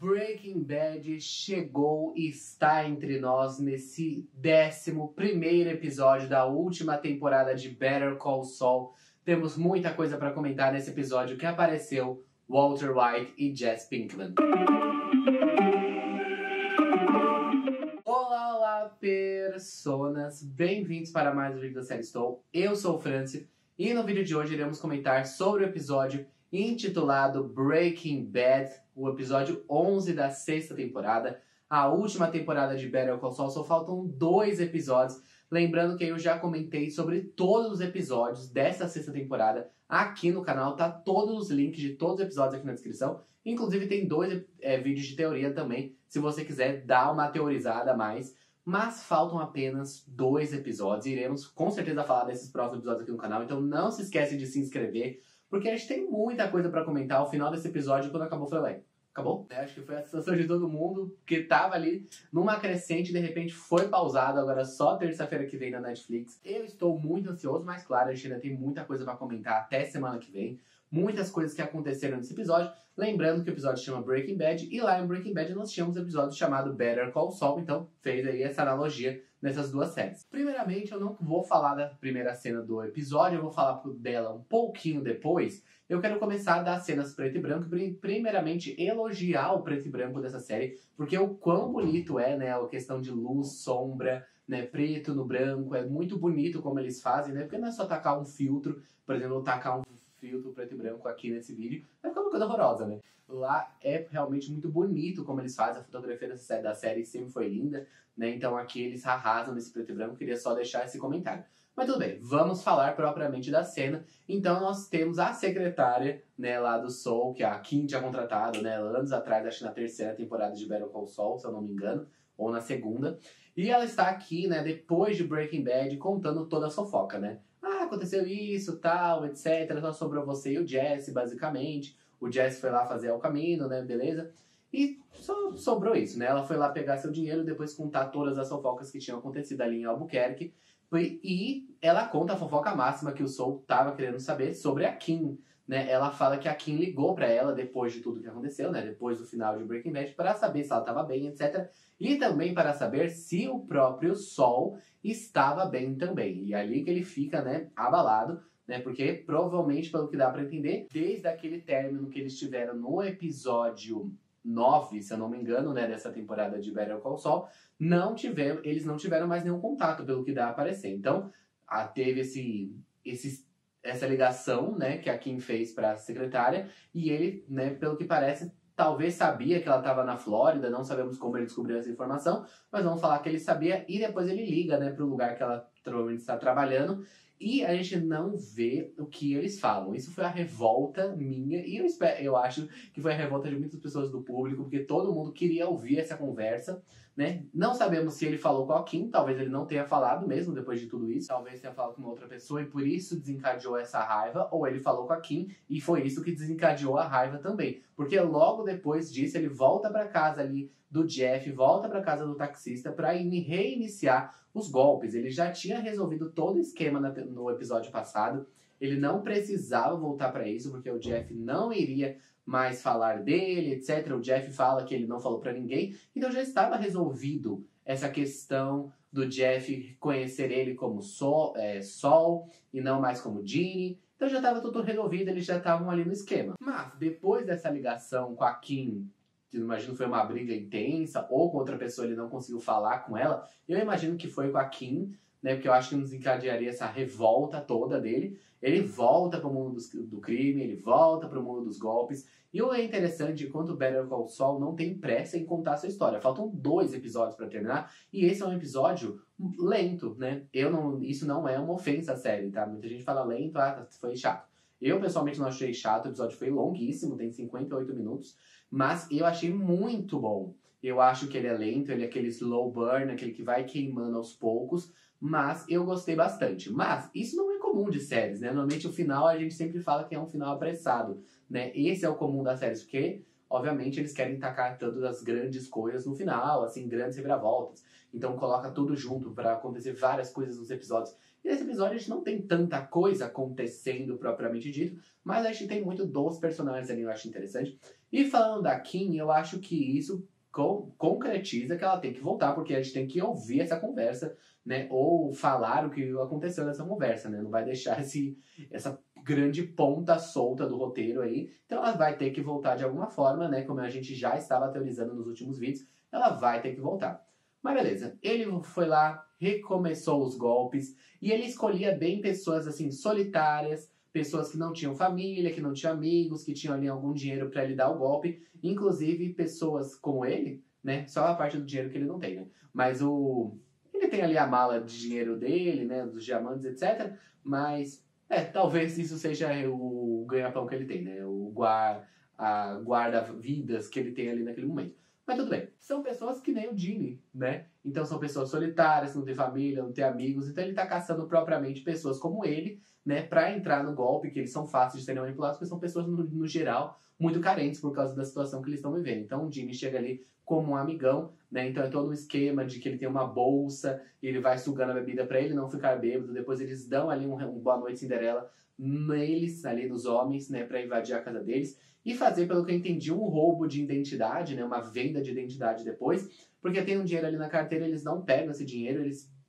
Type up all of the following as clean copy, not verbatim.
Breaking Bad chegou e está entre nós nesse 11º episódio da última temporada de Better Call Saul. Temos muita coisa para comentar nesse episódio que apareceu Walter White e Jesse Pinkman. Olá, personas! Bem-vindos para mais um vídeo da série Stone. Eu sou o Franci e no vídeo de hoje iremos comentar sobre o episódio intitulado Breaking Bad, o episódio 11 da 6ª temporada, a última temporada de Better Call Saul. Só faltam 2 episódios. Lembrando que eu já comentei sobre todos os episódios dessa 6ª temporada aqui no canal, tá todos os links de todos os episódios aqui na descrição. Inclusive tem 2 vídeos de teoria também, se você quiser dar uma teorizada a mais. Mas faltam apenas 2 episódios e iremos com certeza falar desses próximos episódios aqui no canal. Então não se esquece de se inscrever, porque a gente tem muita coisa pra comentar. Ao final desse episódio, quando acabou, foi lá. Acabou? Acho que foi a sensação de todo mundo, que tava ali numa crescente e de repente foi pausado. Agora só terça-feira que vem na Netflix. Eu estou muito ansioso, mas claro, a gente ainda tem muita coisa pra comentar até semana que vem. Muitas coisas que aconteceram nesse episódio. Lembrando que o episódio se chama Breaking Bad, e lá em Breaking Bad nós tínhamos um episódio chamado Better Call Saul, então fez aí essa analogia nessas 2 séries. Primeiramente, eu não vou falar da primeira cena do episódio, eu vou falar dela um pouquinho depois. Eu quero começar das cenas preto e branco, primeiramente elogiar o preto e branco dessa série, porque o quão bonito é, né, a questão de luz, sombra, né, preto no branco, é muito bonito como eles fazem, né, porque não é só tacar um filtro, por exemplo, tacar um filtro preto e branco aqui nesse vídeo, vai ficar uma coisa horrorosa, né? Lá é realmente muito bonito como eles fazem, a fotografia da série sempre foi linda, né? Então aqui eles arrasam nesse preto e branco, queria só deixar esse comentário. Mas tudo bem, vamos falar propriamente da cena. Então nós temos a secretária, né, lá do Saul, que a Kim tinha contratado, né, anos atrás, acho que na 3ª temporada de Better Call Saul, se eu não me engano, ou na 2ª. E ela está aqui, né, depois de Breaking Bad, contando toda a fofoca, né? Ah, aconteceu isso, tal, etc. Só sobrou você e o Jesse, basicamente. O Jesse foi lá fazer o caminho, né, beleza? E só sobrou isso, né? Ela foi lá pegar seu dinheiro, depois contar todas as fofocas que tinham acontecido ali em Albuquerque. E ela conta a fofoca máxima que o Saul tava querendo saber sobre a Kim, né? Ela fala que a Kim ligou pra ela depois de tudo que aconteceu, né? Depois do final de Breaking Bad, para saber se ela tava bem, etc. E também para saber se o próprio Saul estava bem também. E ali que ele fica, né, abalado, né? Porque provavelmente, pelo que dá pra entender, desde aquele término que eles tiveram no episódio 9, se eu não me engano, né, dessa temporada de Better Call Saul, eles não tiveram mais nenhum contato, pelo que dá a aparecer. Então, teve essa ligação, né, que a Kim fez para a secretária, e ele, né, pelo que parece, talvez sabia que ela estava na Flórida, não sabemos como ele descobriu essa informação, mas vamos falar que ele sabia, e depois ele liga, né, para o lugar que ela provavelmente está trabalhando, e a gente não vê o que eles falam. Isso foi a revolta minha, e eu acho que foi a revolta de muitas pessoas do público, porque todo mundo queria ouvir essa conversa, né? Não sabemos se ele falou com a Kim, talvez ele não tenha falado mesmo depois de tudo isso, talvez tenha falado com uma outra pessoa e por isso desencadeou essa raiva, ou ele falou com a Kim e foi isso que desencadeou a raiva também, porque logo depois disso ele volta pra casa ali do Jeff, volta pra casa do taxista pra reiniciar os golpes. Ele já tinha resolvido todo o esquema no episódio passado, ele não precisava voltar pra isso, porque o Jeff não iria mais falar dele, etc. O Jeff fala que ele não falou pra ninguém, então já estava resolvido essa questão do Jeff conhecer ele como Saul e não mais como Ginny. Então já estava tudo resolvido, eles já estavam ali no esquema. Mas depois dessa ligação com a Kim, que eu imagino foi uma briga intensa, ou com outra pessoa ele não conseguiu falar com ela, eu imagino que foi com a Kim, né, porque eu acho que nos encadearia essa revolta toda dele. Ele volta para o mundo do crime, ele volta para o mundo dos golpes. E o interessante, enquanto Better Call Saul não tem pressa em contar a sua história. Faltam 2 episódios para terminar, e esse é um episódio lento, né? Isso não é uma ofensa à série, tá? Muita gente fala lento, foi chato. Eu, pessoalmente, não achei chato, o episódio foi longuíssimo, tem 58 minutos, mas eu achei muito bom. Eu acho que ele é lento, ele é aquele slow burn, aquele que vai queimando aos poucos, mas eu gostei bastante. Mas isso não é comum de séries, né? Normalmente o final a gente sempre fala que é um final apressado, né? Esse é o comum das séries, porque, obviamente, eles querem tacar todas as grandes coisas no final, assim, grandes reviravoltas. Então coloca tudo junto para acontecer várias coisas nos episódios. E nesse episódio a gente não tem tanta coisa acontecendo propriamente dito, mas a gente tem muito dos personagens ali, eu acho interessante. E falando da Kim, eu acho que isso concretiza que ela tem que voltar, porque a gente tem que ouvir essa conversa, né? Ou falar o que aconteceu nessa conversa, né? Não vai deixar essa grande ponta solta do roteiro aí. Então ela vai ter que voltar de alguma forma, né? Como a gente já estava teorizando nos últimos vídeos, ela vai ter que voltar. Mas beleza, ele foi lá, recomeçou os golpes, e ele escolhia bem pessoas assim, solitárias, pessoas que não tinham família, que não tinham amigos, que tinham ali algum dinheiro para lhe dar o golpe, inclusive pessoas como ele, né? Só a parte do dinheiro que ele não tem, né? Mas ele tem ali a mala de dinheiro dele, né? Dos diamantes, etc. Mas, talvez isso seja o ganha-pão que ele tem, né? A guarda-vidas que ele tem ali naquele momento. Mas tudo bem. São pessoas que nem o Genie, né? Então são pessoas solitárias, não tem família, não tem amigos. Então ele tá caçando propriamente pessoas como ele, né? Pra entrar no golpe, que eles são fáceis de serem manipulados, porque são pessoas, no geral, muito carentes por causa da situação que eles estão vivendo. Então o Genie chega ali como um amigão, né? Então é todo um esquema de que ele tem uma bolsa, e ele vai sugando a bebida pra ele não ficar bêbado. Depois eles dão ali um boa noite Cinderela neles, ali nos homens, né? Pra invadir a casa deles. E fazer, pelo que eu entendi, um roubo de identidade, né? Uma venda de identidade depois. Porque tem um dinheiro ali na carteira, eles não pegam esse dinheiro,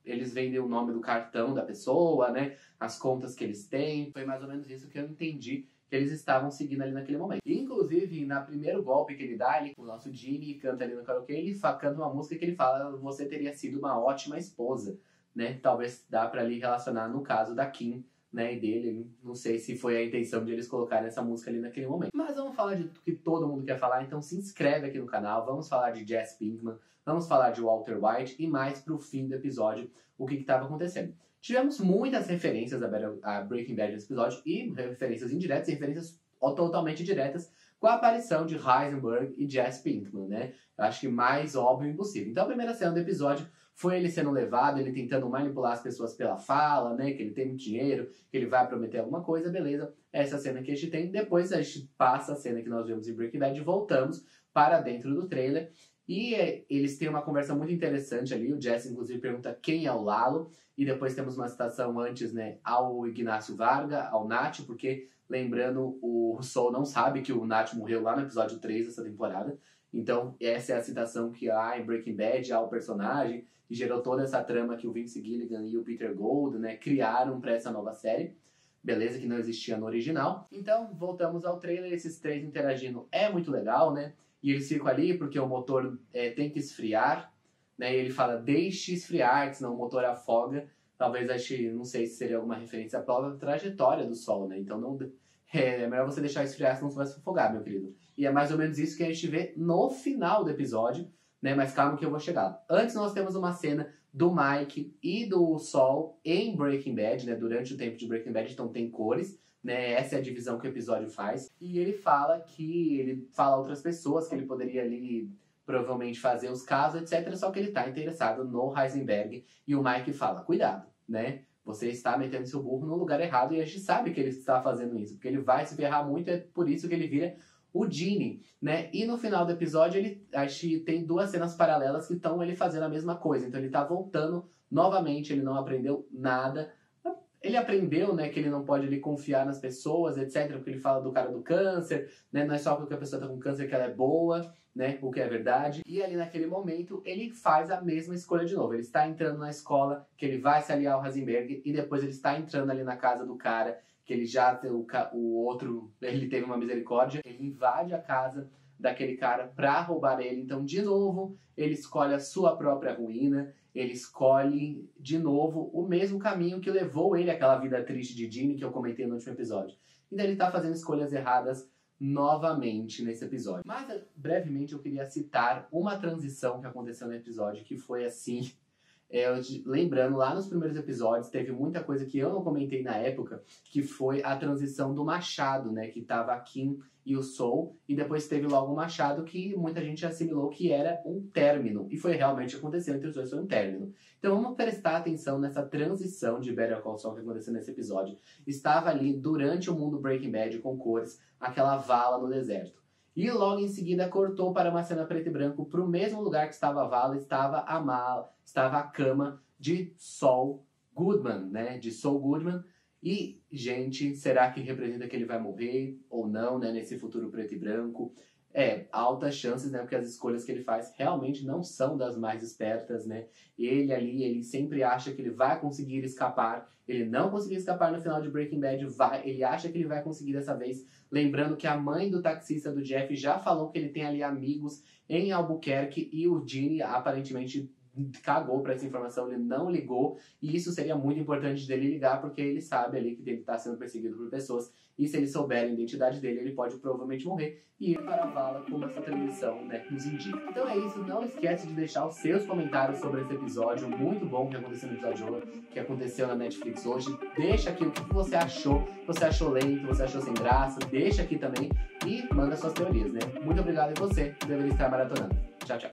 eles vendem o nome do cartão da pessoa, né? As contas que eles têm. Foi mais ou menos isso que eu entendi que eles estavam seguindo ali naquele momento. E, inclusive, no primeiro golpe que ele dá, o nosso Genie canta ali no karaokê, ele canta uma música que ele fala: você teria sido uma ótima esposa, né? Talvez dá pra ali relacionar no caso da Kim, né, e dele. Não sei se foi a intenção de eles colocarem essa música ali naquele momento. Mas vamos falar de que todo mundo quer falar, então se inscreve aqui no canal. Vamos falar de Jesse Pinkman, vamos falar de Walter White e mais pro fim do episódio o que estava acontecendo. Tivemos muitas referências a Breaking Bad nesse episódio, e referências indiretas e referências totalmente diretas com a aparição de Heisenberg e Jesse Pinkman, né? Eu acho que mais óbvio impossível. Então a primeira cena do episódio foi ele sendo levado, ele tentando manipular as pessoas pela fala, né? Que ele tem muito dinheiro, que ele vai prometer alguma coisa, beleza. Essa cena que a gente tem. Depois a gente passa a cena que nós vemos em Breaking Bad e voltamos para dentro do trailer. E eles têm uma conversa muito interessante ali. O Jesse, inclusive, pergunta quem é o Lalo. E depois temos uma citação antes, né, ao Ignacio Varga, ao Nath, porque, lembrando, o Sol não sabe que o Nath morreu lá no episódio 3 dessa temporada. Então, essa é a citação que há em Breaking Bad ao personagem, e gerou toda essa trama que o Vince Gilligan e o Peter Gould, né, criaram para essa nova série. Beleza, que não existia no original. Então, voltamos ao trailer, esses três interagindo é muito legal, né? E eles ficam ali porque o motor tem que esfriar, né? E ele fala, deixe esfriar, senão o motor afoga. Talvez, não sei se seria alguma referência à própria trajetória do Sol, né? Então não, é melhor você deixar esfriar, senão você vai se afogar, meu querido. E é mais ou menos isso que a gente vê no final do episódio, né? Mas calma que eu vou chegar lá. Antes nós temos uma cena do Mike e do Sol em Breaking Bad, né? Durante o tempo de Breaking Bad, então tem cores, né? Essa é a divisão que o episódio faz. E ele fala a outras pessoas que ele poderia ali provavelmente fazer os casos, etc. Só que ele tá interessado no Heisenberg. E o Mike fala, cuidado, né? Você está metendo seu burro no lugar errado, e a gente sabe que ele está fazendo isso, porque ele vai se ferrar muito, é por isso que ele vira o Genie, né? E no final do episódio, a gente tem duas cenas paralelas que estão ele fazendo a mesma coisa. Então ele tá voltando novamente, ele não aprendeu nada. Ele aprendeu, né, que ele não pode ali confiar nas pessoas, etc. Porque ele fala do cara do câncer, né? Não é só porque a pessoa tá com câncer que ela é boa, né? O que é verdade. E ali naquele momento, ele faz a mesma escolha de novo. Ele está entrando na escola, que ele vai se aliar ao Heisenberg, e depois ele está entrando ali na casa do cara, que ele já tem o outro, ele teve uma misericórdia. Ele invade a casa daquele cara pra roubar ele. Então, de novo, ele escolhe a sua própria ruína. Ele escolhe, de novo, o mesmo caminho que levou ele àquela vida triste de Genie que eu comentei no último episódio. Então ele tá fazendo escolhas erradas novamente nesse episódio. Mas, brevemente, eu queria citar uma transição que aconteceu no episódio, que foi assim... lembrando, lá nos primeiros episódios, teve muita coisa que eu não comentei na época, que foi a transição do Machado, né? Que tava a Kim e o Sol, e depois teve logo o Machado, que muita gente assimilou que era um término. E foi realmente aconteceu entre os dois, foi um término. Então vamos prestar atenção nessa transição de Better Call Saul que aconteceu nesse episódio. Estava ali, durante o mundo Breaking Bad, com cores, aquela vala no deserto. E logo em seguida cortou para uma cena preto e branco, para o mesmo lugar que estava a vala, estava a mala, estava a cama de Sol Goodman, né, de Saul Goodman. E, gente, será que representa que ele vai morrer ou não, né, nesse futuro preto e branco? Altas chances, né, porque as escolhas que ele faz realmente não são das mais espertas, né? Ele sempre acha que ele vai conseguir escapar, ele não conseguiu escapar no final de Breaking Bad, ele acha que ele vai conseguir dessa vez, lembrando que a mãe do taxista do Jeff já falou que ele tem ali amigos em Albuquerque e o Ginny aparentemente cagou para essa informação, ele não ligou, e isso seria muito importante dele ligar, porque ele sabe ali que ele está sendo perseguido por pessoas, e se ele souber a identidade dele, ele pode provavelmente morrer e ir para a vala, como essa transmissão, né, nos indica. Então é isso, não esquece de deixar os seus comentários sobre esse episódio, muito bom que aconteceu no episódio que aconteceu na Netflix hoje. Deixa aqui o que você achou lento, você achou sem graça, deixa aqui também e manda suas teorias, né? Muito obrigado a você que deveria estar maratonando. Tchau, tchau.